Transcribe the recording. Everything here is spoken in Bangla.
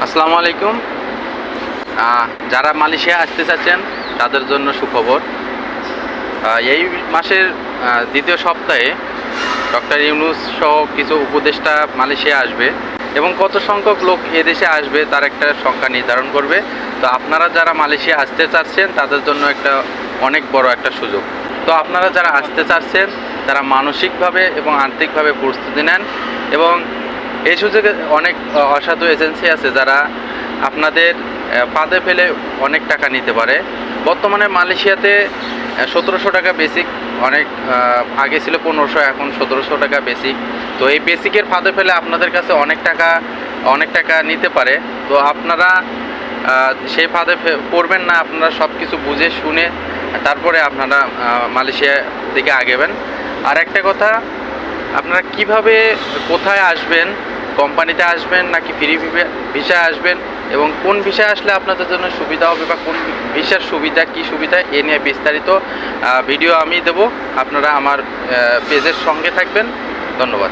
আসসালামু আলাইকুম। যারা মালয়েশিয়া আসতে চাচ্ছেন তাদের জন্য সুখবর। এই মাসের দ্বিতীয় সপ্তাহে ডক্টর ইউনূস সহ কিছু উপদেষ্টা মালয়েশিয়া আসবে এবং কত সংখ্যক লোক এদেশে আসবে তার একটা সংখ্যা নির্ধারণ করবে। তো আপনারা যারা মালয়েশিয়া আসতে চাচ্ছেন তাদের জন্য একটা অনেক বড় একটা সুযোগ। তো আপনারা যারা আসতে চাচ্ছেন তারা মানসিকভাবে এবং আর্থিকভাবে প্রস্তুতি নেন এবং এই সুযোগে অনেক অসাধু এজেন্সি আছে যারা আপনাদের ফাঁদে ফেলে অনেক টাকা নিতে পারে। বর্তমানে মালয়েশিয়াতে 1700 টাকা বেসিক, অনেক আগে ছিল 1500, এখন 1700 টাকা বেসিক। তো এই বেসিকের ফাঁদে ফেলে আপনাদের কাছে অনেক টাকা নিতে পারে। তো আপনারা সেই ফাঁদে পড়বেন না, আপনারা সব কিছু বুঝে শুনে তারপরে আপনারা মালয়েশিয়া দিকে আগেবেন। আর একটা কথা, আপনারা কিভাবে কোথায় আসবেন, কোম্পানিতে আসবেন নাকি ফ্রি ভিসায় আসবেন এবং কোন ভিসায় আসলে আপনাদের জন্য সুবিধা হবে বা কোন ভিসার সুবিধা কী সুবিধা এ নিয়ে বিস্তারিত ভিডিও আমি দেব। আপনারা আমার পেজের সঙ্গে থাকবেন। ধন্যবাদ।